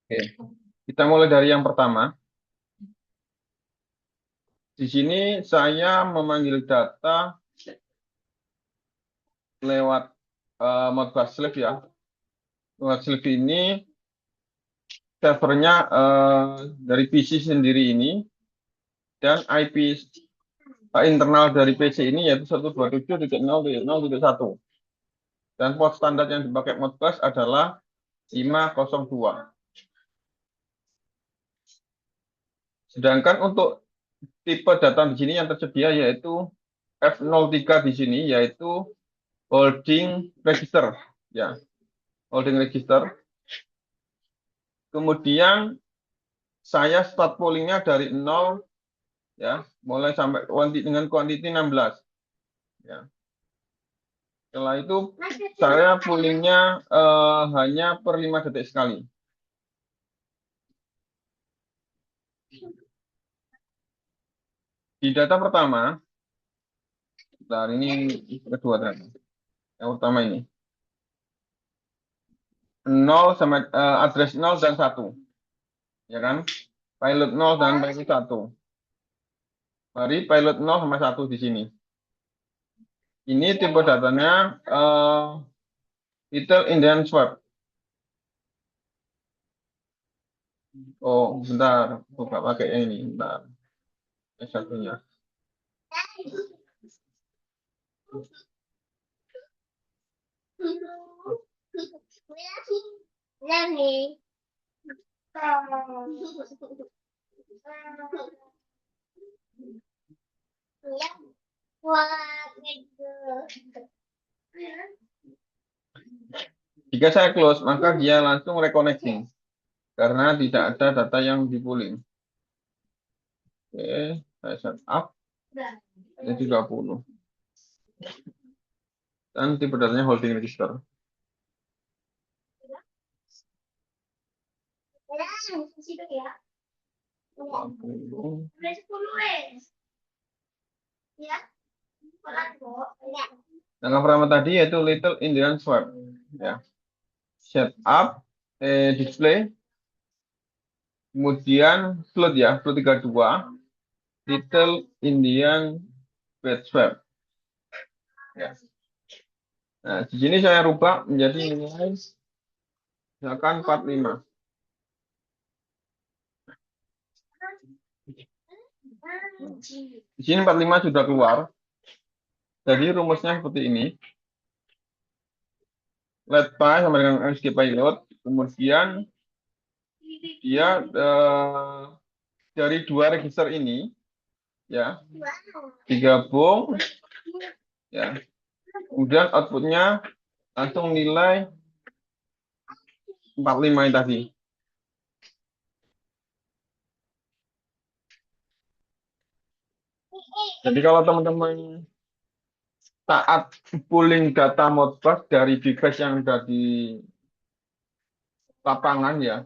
Oke, kita mulai dari yang pertama. Di sini saya memanggil data lewat Modbus Sleeve ya. Modbus Sleeve ini servernya dari PC sendiri ini dan IP internal dari PC ini yaitu 127.0.0.1 dan port standar yang dipakai Modbus adalah 502. Sedangkan untuk tipe data di sini yang tersedia yaitu F03 di sini yaitu holding register ya, holding register. Kemudian saya start pollingnya dari 0 ya, mulai sampai dengan quantity 16 ya. Setelah itu saya pollingnya hanya per 5 detik sekali. Di data pertama, bentar, ini kedua data. Yang pertama ini 0 sama address 0 dan 1 ya kan? Pilot 0 dan pilot 1. Mari pilot 0 sama 1 di sini. Ini tipe datanya Little Indian Swap. Oh, bentar, buka pakai yang ini, bentar. Yang satunya. Jika saya close, maka dia langsung reconnecting karena tidak ada data yang dipulling. Oke, saya setup jadi 20. Dan tipe datanya holding register. 20. Yang pertama tadi yaitu Little Indian Swap. Ya. Setup, display, kemudian float ya, float 32, Little Indian Bed Swap. Ya. Nah, di sini saya rubah menjadi nilai misalkan 45. Di sini 45 sudah keluar. Jadi rumusnya seperti ini. Let pi sama dengan MSG pilot. Kemudian dia dari dua register ini ya digabung ya. Kemudian outputnya langsung nilai 45 ini tadi. Jadi kalau teman-teman saat pulling data Modbus dari device yang ada di lapangan ya,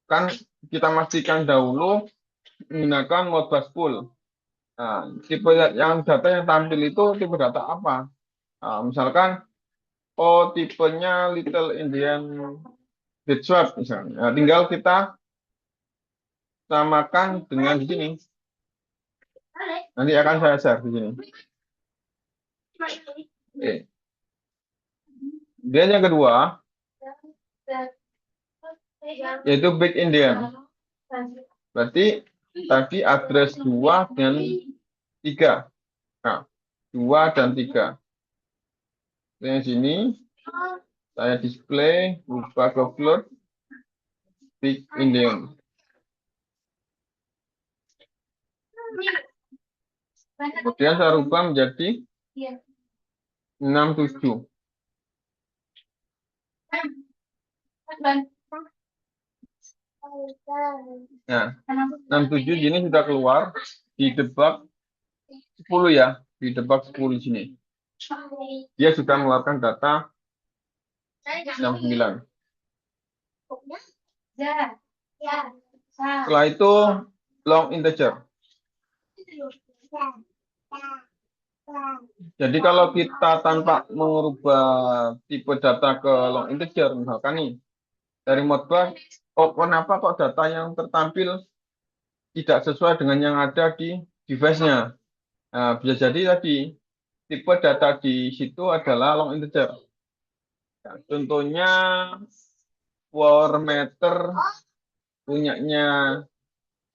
kan kita pastikan dahulu menggunakan Modbus pool. Nah, tipe yang data yang tampil itu tipe data apa? Nah, misalkan, oh tipenya Little Indian Bed Swap misalnya. Nah, tinggal kita samakan dengan di sini. Nanti akan saya share di sini. Oke. Dan yang kedua, yaitu Big Indian. Berarti tadi address 2 dan 3. Nah, 2 dan 3. Yang sini, saya display, ubah ke float, Big Indian. Kemudian saya rubah menjadi 67. Nah, 67 ini sudah keluar di debug 10 ya, di debug 10 sini. Dia sudah mengeluarkan data 69. Setelah itu long integer. Jadi kalau kita tanpa mengubah tipe data ke long integer, misalkan nih, dari Modbus. Oh, kenapa kok data yang tertampil tidak sesuai dengan yang ada di device-nya? Nah, bisa jadi tadi tipe data di situ adalah long integer. Nah, contohnya power meter punyanya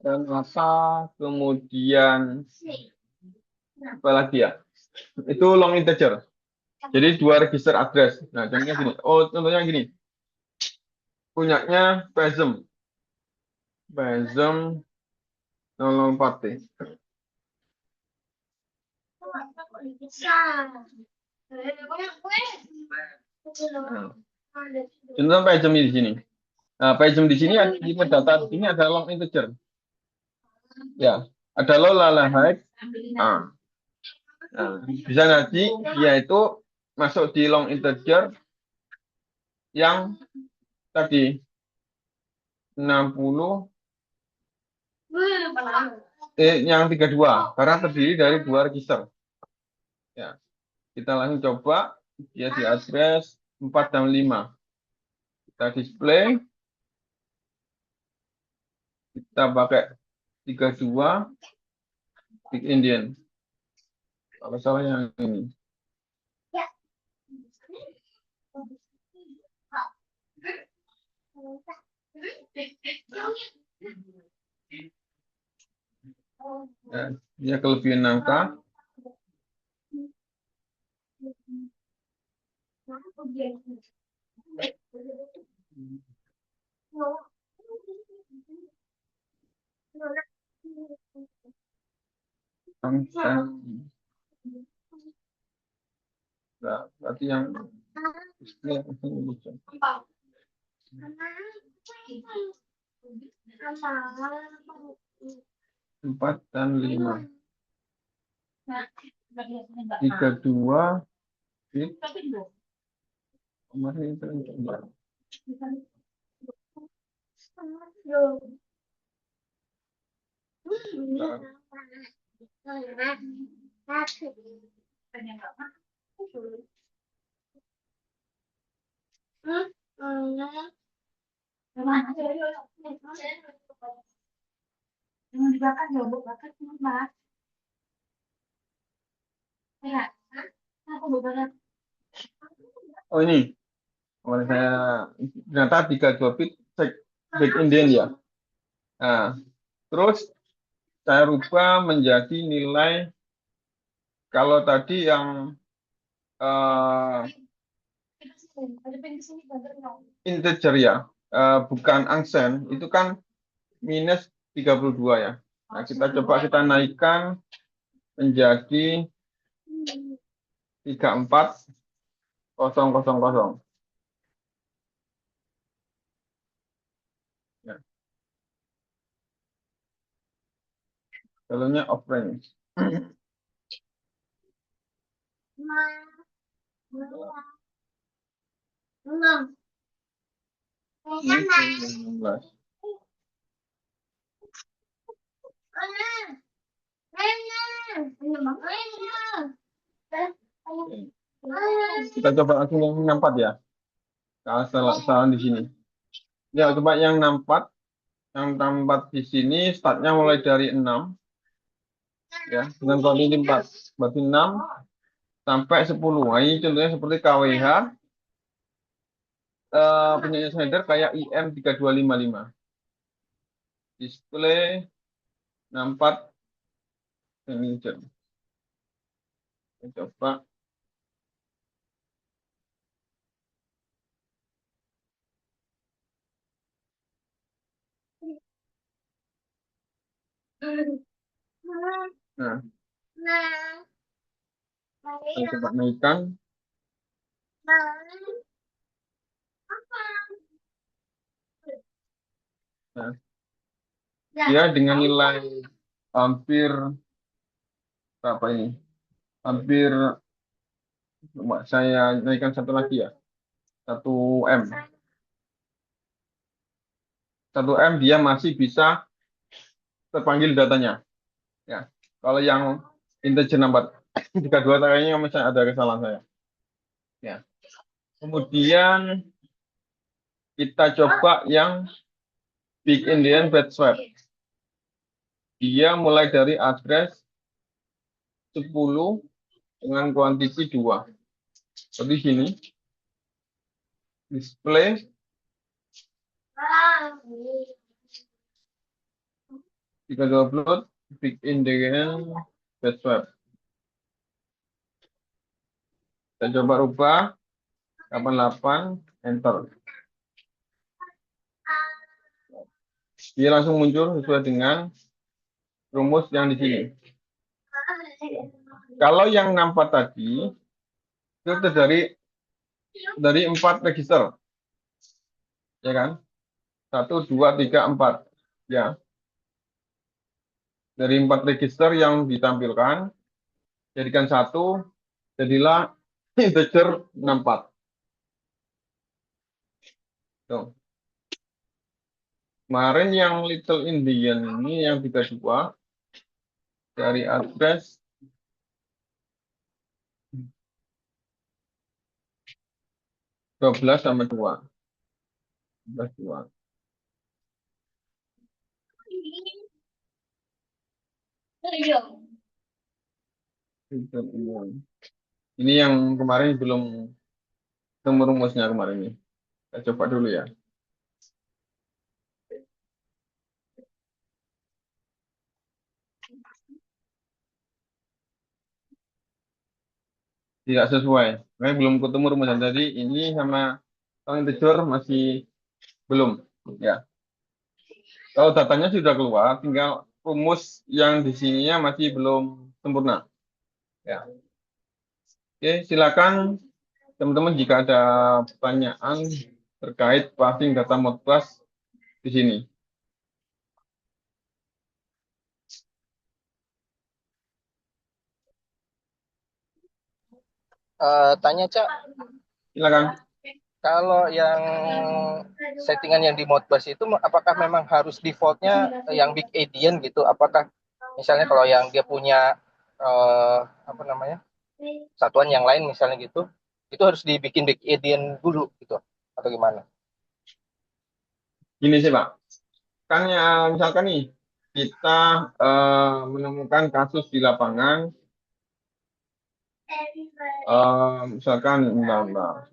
Renata, kemudian apa lagi ya? Itu long integer. Jadi dua register address. Nah, contohnya gini. Oh, contohnya gini. Punyanya Pesem. Pesem 004 T. Nah, contoh Pesem di sini. Nah, Pesem di sini ada tipe data di sini ada long integer. Ya, ada Lola lah, Nah, nah, bisa nanti dia itu masuk di long integer yang tadi 60 yang 32 karena terdiri dari dua register. Ya, kita langsung coba dia di address 4 dan 5. Kita display, kita pakai 32 Big Indian. Kalau salah yang ini. Ya, dia kelebihan angka. Angka. Nah, berarti yang display ini. 4 dan 5. 32 bit. Kemarin itu coba. Oh ini, kemarin saya ternyata 32 bit Big Indian ya. Nah, terus saya rubah menjadi nilai kalau tadi yang integer ya, bukan angsen, itu kan minus 32 ya. Nah, kita coba kita naikkan menjadi 34000. Ya, jalurnya off range. Ini 16. Kita coba langsung yang 64 ya. Salah di sini. Ya, coba yang 64. Yang 64 di sini startnya mulai dari 6 ya, dengan kuantiti 4. Berarti 6 sampai 10. Nah, ini contohnya seperti KWH penyanyi Schneider kayak IM3255. Display 64 manager. Kita coba. Nah, kita coba naikkan. Nah, dia dengan nilai hampir berapa ini? Hampir coba saya naikkan satu lagi ya. 1 M. 1 M dia masih bisa terpanggil datanya. Ya. Kalau yang integer number 32 kayaknya misalnya ada kesalahan saya. Ya. Kemudian kita coba yang Big Indian Bed Swap. Dia mulai dari address 10 dengan kuantiti 2. Seperti sini. Display. Kita upload Big Indian Bed Swap. Kita coba rubah 88, enter. Dia langsung muncul sesuai dengan rumus yang di sini. Kalau yang nampak tadi itu dari 4 register, ya kan? 1, 2, 3, 4, ya. Dari 4 register yang ditampilkan, jadikan 1, jadilah integer 64. Tuh. Kemarin yang Little Indian ini yang 32 dari address 12 sama 2. 12, 2. Little Indian. Ini yang kemarin belum ketemu rumusnya kemarin ini. Kita coba dulu ya. Tidak sesuai. Makanya belum ketemu rumusnya. Jadi ini sama integer masih belum. Ya. Kalau datanya sudah keluar, tinggal rumus yang di sininya masih belum sempurna. Ya. Oke, silakan teman-teman jika ada pertanyaan terkait parsing data Modbus di sini. Tanya Cak, Silakan. kalau yang settingan yang di Modbus itu apakah memang harus defaultnya yang Big Endian gitu? Apakah misalnya kalau yang dia punya apa namanya satuan yang lain misalnya gitu, itu harus dibikin Big Endian dulu gitu atau gimana? Gini sih Pak, kan ya misalkan nih kita menemukan kasus di lapangan, misalkan bentar.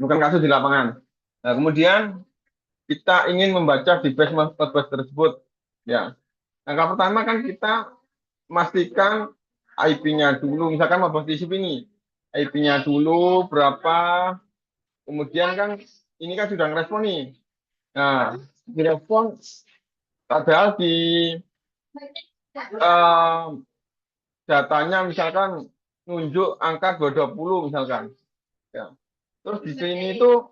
Bukan kasus di lapangan. Nah, kemudian kita ingin membaca di base Modbus tersebut. Ya, langkah pertama kan kita pastikan IP-nya dulu. Misalkan Modbus TCP ini, IP-nya dulu berapa. Kemudian kan ini kan sudah ngerespon nih. Nah, direspon padahal di eh, datanya misalkan nunjuk angka 20 misalkan. Ya. Terus di sini itu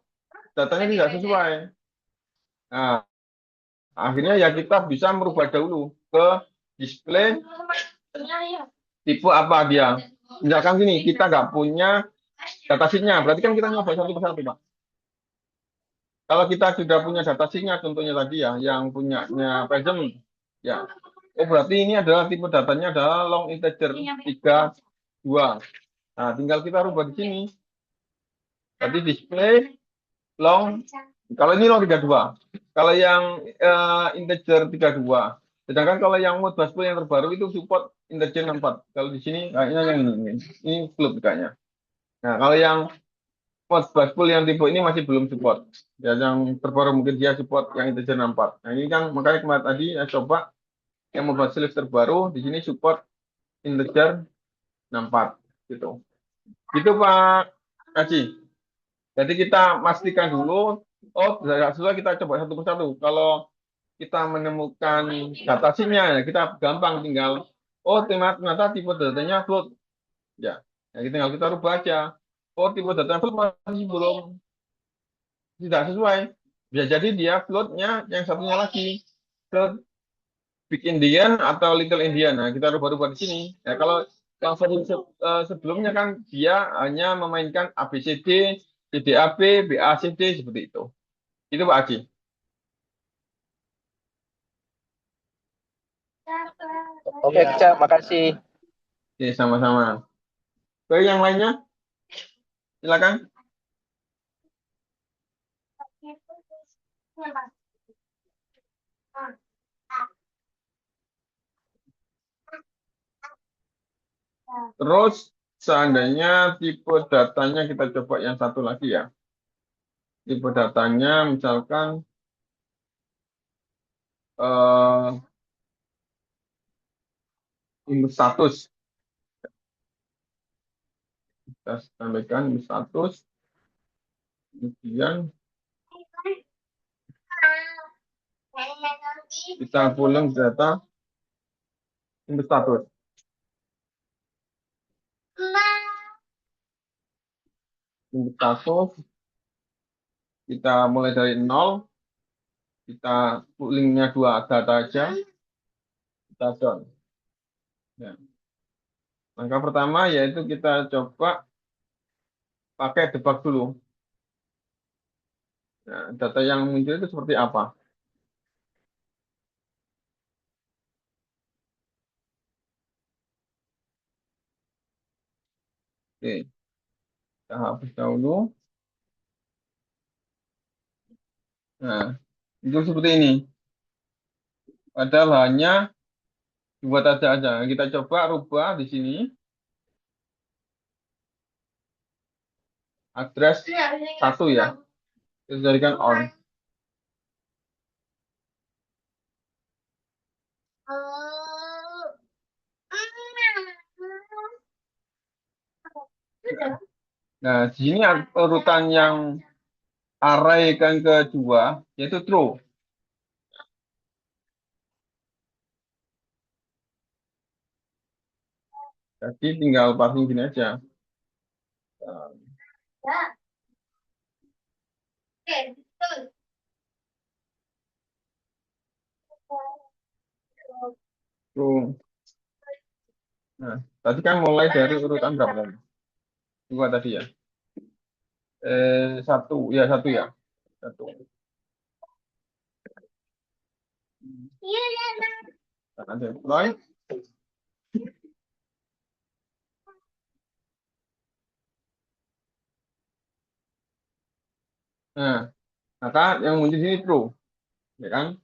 datanya tidak sesuai. Nah, akhirnya ya kita bisa merubah dahulu ke display tipe apa dia. Misalkan gini, kita nggak punya datasheet-nya, berarti kan kita nyoba satu persatu, Pak. Kalau kita sudah punya datasheet-nya, contohnya tadi ya, yang punyanya Prism, ya. Oh, berarti ini adalah tipe datanya adalah long integer 3, 2. Nah, tinggal kita rubah di sini. Tadi display long, kalau ini long 32. Kalau yang integer 32. Sedangkan kalau yang Modbus Pool yang terbaru itu support integer 64. Kalau di sini kayaknya yang ini klub kayaknya. Nah, kalau yang Modbus Pool yang tipe ini masih belum support. Ya, yang terbaru mungkin dia support yang integer 64. Nah, ini kan makanya kemarin tadi saya coba yang Modbus Pool terbaru di sini support integer 64 gitu. Gitu Pak Kaji. Jadi kita pastikan dulu, oh tidak sesuai kita coba satu persatu. Kalau kita menemukan data SIM-nya, ya kita gampang tinggal, oh ternyata tipe datanya float. Ya, ya tinggal kita rubah aja. Oh tipe data float masih belum tidak sesuai. Bisa jadi dia floatnya yang satunya lagi. Float Big Indian atau Little Indian. Nah, kita rubah-rubah di sini. Ya, kalau yang sebelumnya kan dia hanya memainkan ABCD, CDAB, BACD seperti itu. Itu Pak Haji. Oke Cak, makasih. Oke, sama-sama. Oke, yang lainnya, silakan. Terus, seandainya tipe datanya kita coba yang satu lagi ya. Tipe datanya misalkan eh, input status. Kita sampaikan input status. Kemudian kita pulang data input status. Input status, kita mulai dari nol. Kita poolingnya dua data aja. Kita done. Ya. Langkah pertama yaitu kita coba pakai debug dulu. Nah, data yang muncul itu seperti apa? Oke, kita hapus dahulu. Nah, itu seperti ini. Padahal hanya dua data aja. Kita coba rubah di sini address satu ya. Kita jadikan on. Nah, di sini urutan yang array kan kedua yaitu true. Jadi tinggal passing gini aja. True. Nah, tadi kan mulai dari urutan berapa tadi? Dua tadi ya. Satu ya, satu ya. Satu. Nanti deploy. Nah, maka yang muncul di sini true, ya kan?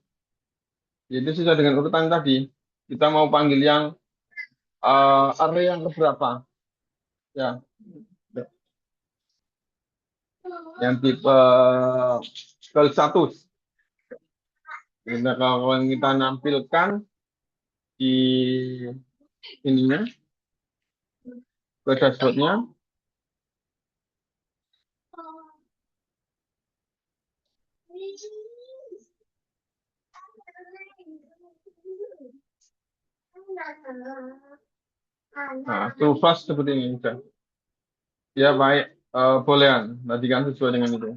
Jadi sesuai dengan urutan tadi. Kita mau panggil yang array yang keberapa? Ya, yang tipe call status. Kita kalau kita nampilkan di ininya ke dashboardnya, nah true fast seperti ini udah. Ya baik, bolehan. Tadi kan sesuai dengan itu.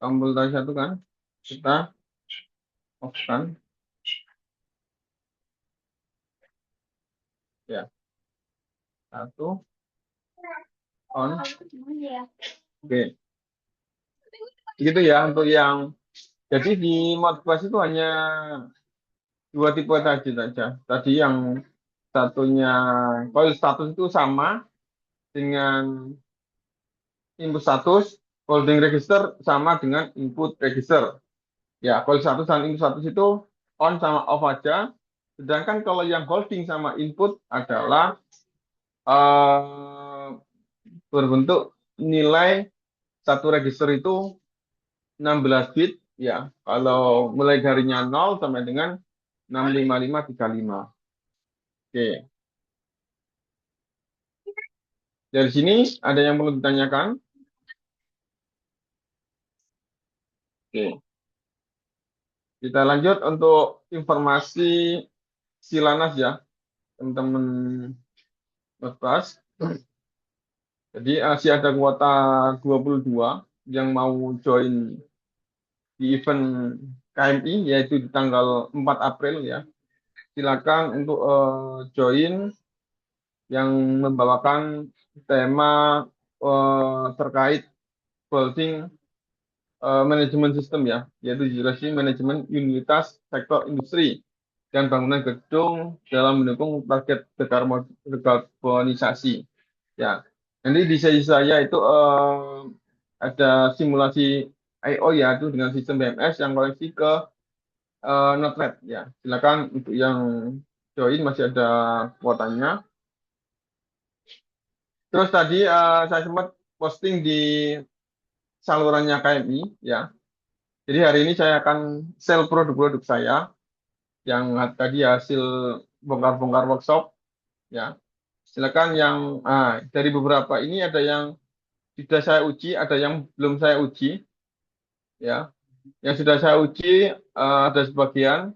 Tombol tadi satu kan, kita off kan, ya satu on. Oke, gitu ya untuk yang jadi di Modbus itu hanya dua tipe tadi saja. Tadi yang satunya kalau status itu sama dengan input status, holding register sama dengan input register. Ya, kalau status dan input status itu on sama off aja. Sedangkan kalau yang holding sama input adalah eh, berbentuk nilai satu register itu 16 bit ya. Kalau mulai darinya 0 sampai dengan 65535. Oke. Dari sini ada yang perlu ditanyakan? Oke. Kita lanjut untuk informasi Silanas ya, teman-teman Mas. Jadi masih ada kuota 22 yang mau join di event KMI yaitu di tanggal 4 April ya. silakan untuk join yang membawakan tema terkait building manajemen sistem ya, yaitu generasi manajemen unitas sektor industri dan bangunan gedung dalam mendukung target dekarbonisasi. Ya, nanti di sesi saya itu ada simulasi I/O ya, itu dengan sistem BMS yang koneksi ke Node-RED ya. Silakan untuk yang join masih ada kuotanya. Terus tadi saya sempat posting di salurannya KMI ya. Jadi hari ini saya akan sell produk-produk saya yang tadi hasil bongkar-bongkar workshop ya. Silakan yang dari beberapa ini ada yang sudah saya uji, ada yang belum saya uji ya. Yang sudah saya uji ada sebagian.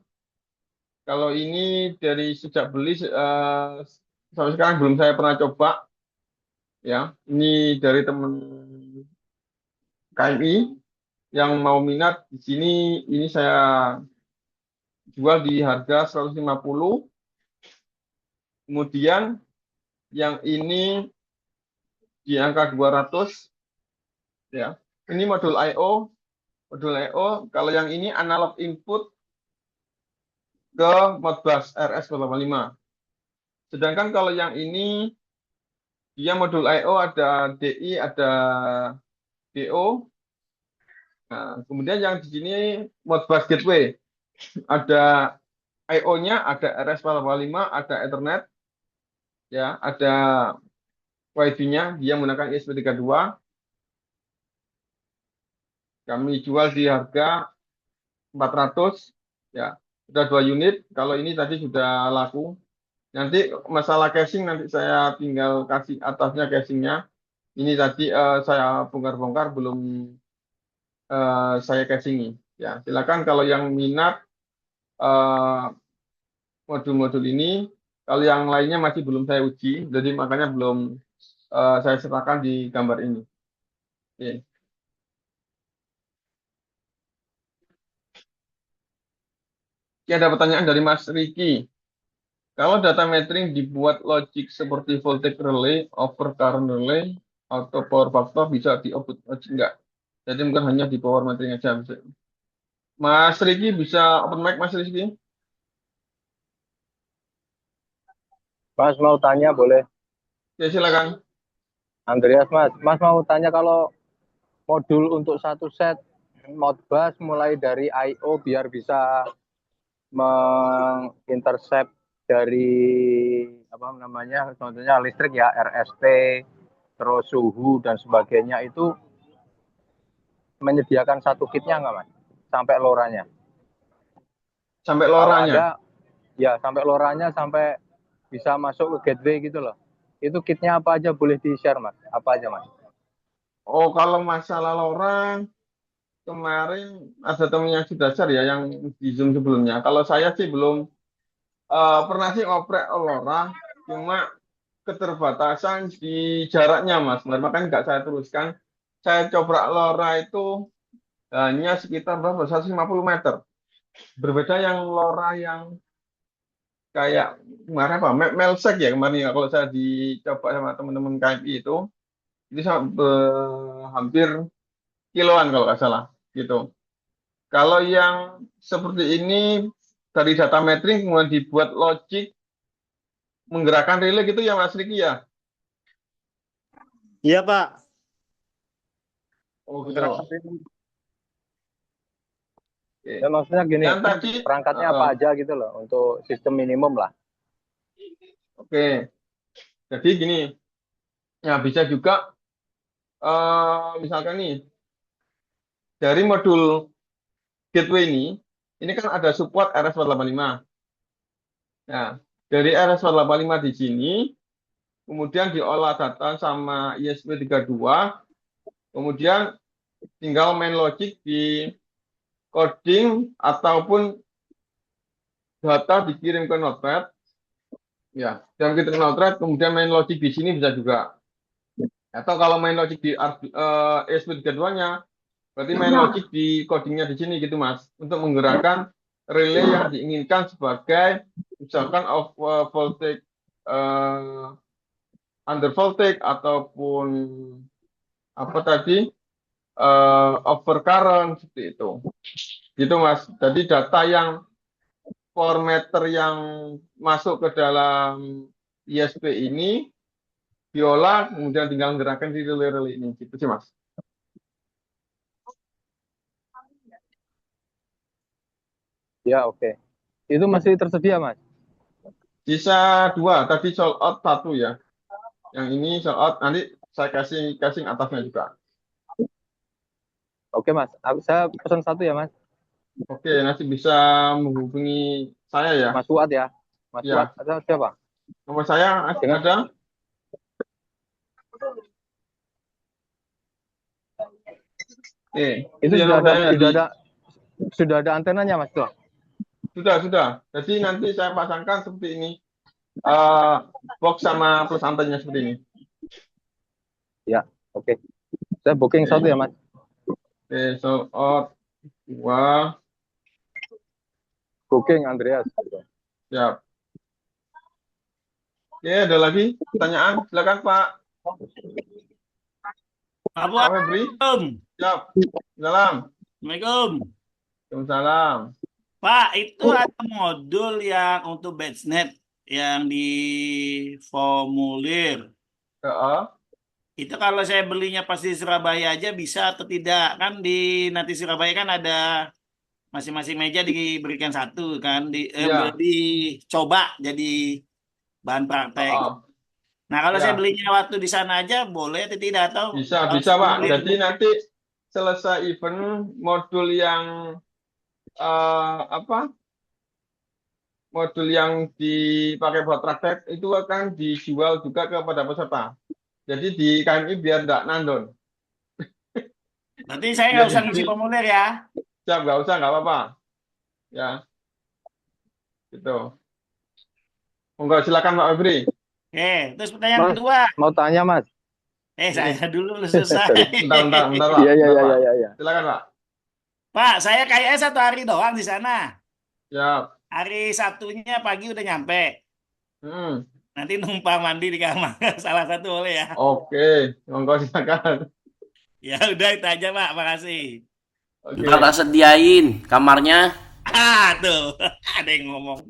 Kalau ini dari sejak beli sampai sekarang belum saya pernah coba ya. Ini dari teman KMI yang mau minat di sini ini saya jual di harga 150. Kemudian yang ini di angka 200 ya. Ini modul I/O. Kalau yang ini analog input ke Modbus RS285. Sedangkan kalau yang ini dia modul I/O ada DI, ada DO. Nah, kemudian yang di sini Modbus Gateway ada I/O-nya, ada RS485, ada Ethernet, ya, ada Wi-Fi-nya, dia menggunakan ESP32. Kami jual di harga 400, ya, sudah 2 unit. Kalau ini tadi sudah laku. Nanti masalah casing nanti saya tinggal kasih atasnya casingnya. Ini tadi saya bongkar-bongkar belum saya casingi. Ya, silakan kalau yang minat eh, modul-modul ini. Kalau yang lainnya masih belum saya uji, jadi makanya belum saya sertakan di gambar ini. Oke. Oke, ada pertanyaan dari Mas Riki. Kalau data metering dibuat logik seperti voltage relay, over current relay, atau power factor bisa di output logik enggak? Jadi bukan hanya di power metering aja. Bisa. Mas Riki bisa open mic Mas Riki? Mas mau tanya boleh? Ya silakan. Andreas Mas, Mas mau tanya kalau modul untuk satu set Modbus mulai dari I/O biar bisa mengintercept dari apa namanya contohnya listrik ya RST terus suhu dan sebagainya itu menyediakan satu kitnya nggak Mas sampai loranya Sampai kalau loranya. ada ya sampai loranya sampai bisa masuk ke gateway gitu loh itu kitnya apa aja boleh di share Mas apa aja Mas. Oh, kalau masalah lora, kemarin ada temen yang sudah share ya, yang di Zoom sebelumnya. Kalau saya sih belum pernah sih ngoprek lora, cuma keterbatasan di jaraknya, Mas. Makanya nggak saya teruskan. Saya coba lora itu hanya sekitar berapa? 150 meter. Berbeda yang lora yang kayak kemarin apa? Melsek ya kemarin ya. Kalau saya dicoba sama teman-teman KMI itu sampai hampir kiloan kalau nggak salah gitu. Kalau yang seperti ini dari data metering kemudian dibuat logik menggerakkan relay gitu ya Mas Riki ya. Iya Pak, Oh gitu. menggerakkan ini. Ya Oke. maksudnya gini, Yang tadi, perangkatnya apa aja gitu loh untuk sistem minimum lah. oke. Jadi gini, ya bisa juga misalkan nih dari modul gateway ini kan ada support RS485. Nah, dari RS485 di sini, kemudian diolah data sama ISP32, kemudian tinggal main logic di coding ataupun data dikirim ke Notepad, ya, dan kita ke Notepad, kemudian main logic di sini bisa juga. Atau kalau main logic di ESP32-nya, berarti main logic di codingnya di sini gitu Mas, untuk menggerakkan relay yang diinginkan sebagai misalkan voltage, under voltage ataupun apa tadi, over current seperti itu. Gitu Mas. Jadi data yang formatter yang masuk ke dalam ISP ini diolah kemudian tinggal gerakan di relay-relay ini gitu sih Mas. Ya, oke. Itu masih tersedia, Mas? Sisa 2, tadi sold out 1 ya. Yang ini sold out, nanti saya kasih atasnya juga. Oke, Mas. Saya pesan 1 ya, Mas. Oke, nanti bisa menghubungi saya ya. Mas Fuad ya. Mas Fuad Ya, atau siapa? nomor saya Dengan ada. itu Itu ya sudah nomor ada saya sudah di. ada sudah ada antenanya, Mas, tuh. Sudah. Jadi nanti saya pasangkan seperti ini. eh Box sama plus antennya seperti ini. Ya, oke. Saya booking 1 ya, Oke, Mas. sold out 2. Booking Andreas. Ya. Oke, ada lagi pertanyaan? Silakan Pak. Pak Pak Fuad, Febri. Assalamualaikum. Siap. Salam. Assalamualaikum. Waalaikumsalam. Pak, itu ada modul yang untuk BESNet yang diformulir. Itu kalau saya belinya pas di Surabaya aja bisa atau tidak? Kan di nanti Surabaya kan ada masing-masing meja diberikan 1 kan Ya. dicoba jadi bahan praktek. Oh, Nah, kalau saya ya. belinya waktu di sana aja boleh atau tidak atau harus Bisa Pak. formulir? Jadi nanti selesai event modul yang apa? Modul yang dipakai buat praktek itu akan dijual juga kepada peserta. Jadi di KMI biar tidak nandon. Berarti saya Biar nggak usah ngisi dibeli. formulir ya? Siap, nggak usah, nggak apa-apa. Ya, gitu. Monggo silakan Pak Febri. Oke, terus pertanyaan Mas, kedua. mau tanya, Mas. Saya dulu selesai. Sorry. Bentar Pak. Iya, iya, Bentar iya, Pak. iya, iya. Silakan Pak. Pak, saya kayaknya 1 hari doang di sana. Siap. Hari Sabtunya pagi udah nyampe. Hmm. Nanti numpang mandi di kamar. Salah satu boleh ya. Oke, monggo silakan. Ya udah itu aja Pak, makasih. Ntar tak Oke. sediain kamarnya. Tuh, ada yang ngomong.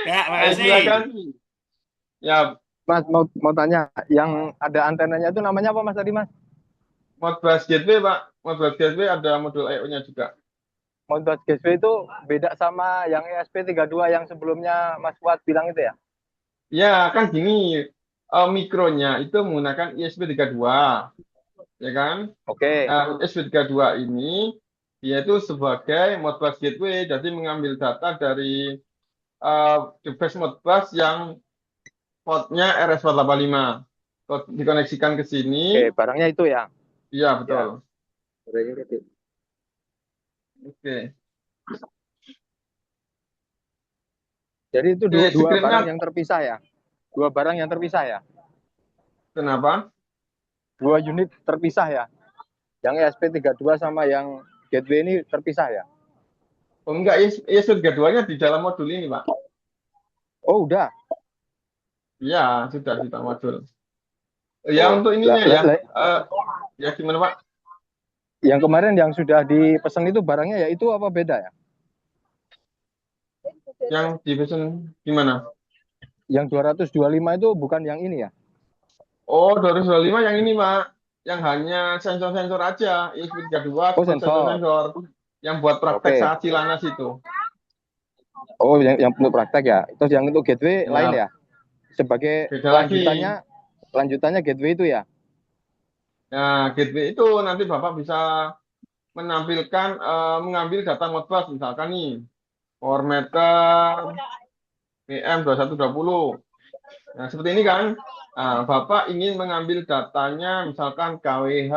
Ya, Ayo makasih. silakan. Ya, Mas, mau tanya, yang ada antenanya itu namanya apa, Mas, tadi, Mas? Modbus Gateway Pak. Modbus Gateway ada modul I/O-nya juga. Modbus Gateway itu beda sama yang ESP32 yang sebelumnya Mas Fuad bilang itu ya? Ya, kan gini, mikronya itu menggunakan ISP32, ya kan? Oke. Nah, ISP32 ini dia itu sebagai Modbus Gateway, jadi mengambil data dari device Modbus yang portnya RS485. Dikoneksikan ke sini, Oke, barangnya itu ya. iya Ya. betul. Oke. Jadi itu Oke, dua barang scriptnya yang terpisah ya? Dua barang yang terpisah ya? kenapa? 2 unit terpisah ya? Yang ESP32 sama yang Gateway ini terpisah ya? Oh enggak, ISP32-nya di dalam modul ini Pak. Oh, udah. Iya, sudah di dalam modul. Ya Oh, untuk ininya ya, lah. ya gimana Pak? Yang kemarin yang sudah dipesan itu barangnya ya itu apa beda ya? Yang division gimana? Yang 225 itu bukan yang ini ya? Oh, 225 yang ini Pak. Yang hanya sensor-sensor aja. ISP32 Oh, plus sensor. sensor-sensor. Yang buat praktek Oke. saat Cilanas itu. Oh, yang untuk praktek ya. Terus yang untuk Gateway lain Ya, ya? Sebagai beda lagi. lanjutannya Gateway itu ya? Nah, gateway itu nanti Bapak bisa menampilkan, mengambil data Modbus misalkan nih, power meter, PM2120. Nah, seperti ini kan. Nah, Bapak ingin mengambil datanya misalkan KWH,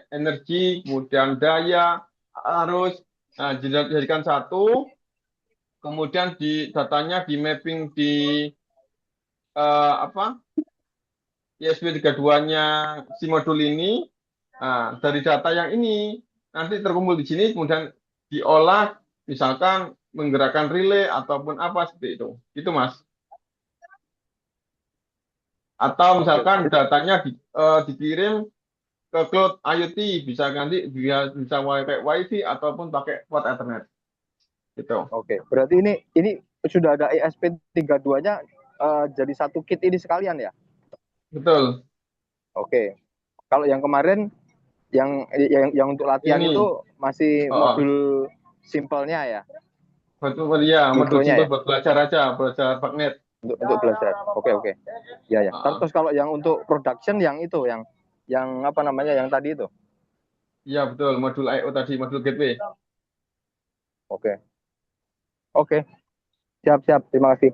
energi, kemudian daya, arus. Nah, dijadikan satu, kemudian datanya di mapping di apa? ISP32-nya si modul ini. Nah, dari data yang ini nanti terkumpul di sini kemudian diolah misalkan menggerakkan relay ataupun apa seperti itu. Itu Mas. Atau misalkan datanya dikirim ke cloud IoT, bisa nanti bisa pakai WiFi ataupun pakai port Ethernet. Gitu. Oke, berarti ini sudah ada ESP32-nya jadi satu kit ini sekalian ya? Betul. Oke. Kalau yang kemarin yang untuk latihan Ini. itu masih modul simpelnya ya? Betul ya, modul Mikronya simpel ya? buat belajar aja, belajar Bagnet. Untuk belajar. Oke. Ya. Terus kalau yang untuk production yang itu yang apa namanya yang tadi itu? Iya betul, modul I/O tadi, modul gateway. Oke. Siap. Terima kasih.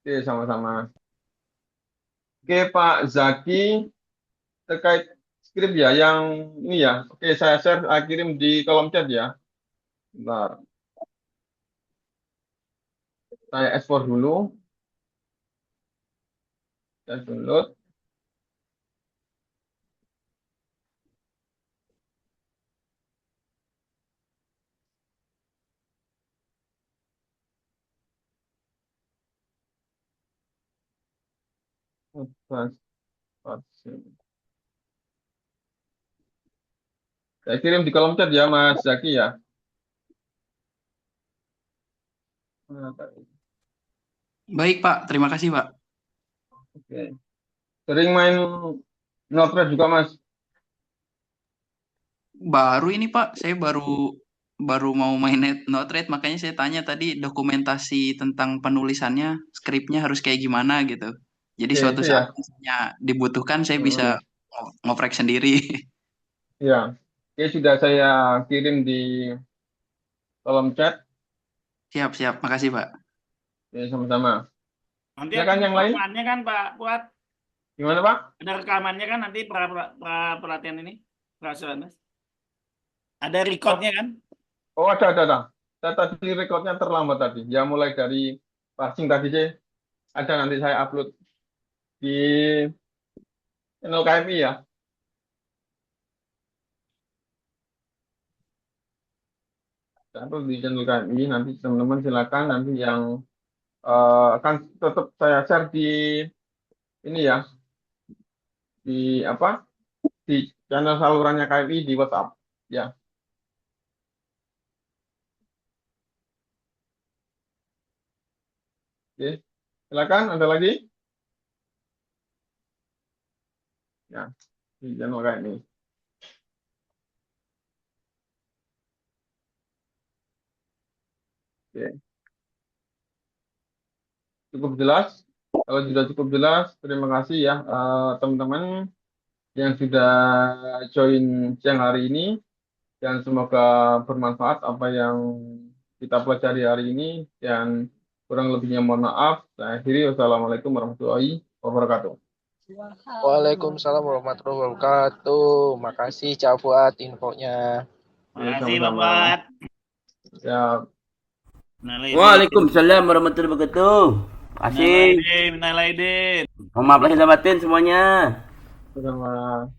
Oke, sama-sama. Oke, Pak Zaki, terkait skrip ya, yang ini ya. Oke, saya kirim di kolom chat ya. Bentar. Saya ekspor dulu. Saya download. Saya kirim di kolom chat ya, Mas Zaki ya. Baik, Pak. Terima kasih, Pak. Oke. Sering main Node-RED juga, Mas. Baru ini, Pak. Saya baru mau main Node-RED, makanya saya tanya tadi dokumentasi tentang penulisannya, skripnya harus kayak gimana gitu. Jadi Oke, suatu itu saat ya. misalnya dibutuhkan, saya bisa ngoprek sendiri. Ya. Oke, sudah saya kirim di kolom chat. Siap. Makasih, Pak. Oke, sama-sama. Nanti Ya ada kan yang lain? rekamannya kan Pak Fuad? Gimana, Pak? Ada rekamannya kan nanti pelatihan ini? Mas? Ada recordnya kan? Oh, ada. Saya tadi rekodnya terlambat tadi. Ya, mulai dari parsing tadi sih. Ada nanti saya upload di channel KMI ya. Saya upload di channel KMI. Nanti teman-teman silakan. Nanti yang akan tetap saya share di ini ya. Di apa? Di channel salurannya KMI di WhatsApp. Ya. Oke. Silakan. Ada lagi? Ya. Di channel KMI. Oke. Cukup jelas. Kalau sudah cukup jelas, terima kasih ya teman-teman yang sudah join siang hari ini, dan semoga bermanfaat apa yang kita pelajari hari ini, dan kurang lebihnya mohon maaf. Saya akhiri, wassalamualaikum warahmatullahi wabarakatuh. Waalaikumsalam warahmatullahi wabarakatuh. Makasih Cak Fuad infonya. Makasih Pak Sama-sama. Fuad. Ya, Waalaikumsalam warahmatullahi wabarakatuh. Kasih. Minal aidin. Mohon maaf lahir dan batin semuanya. sama.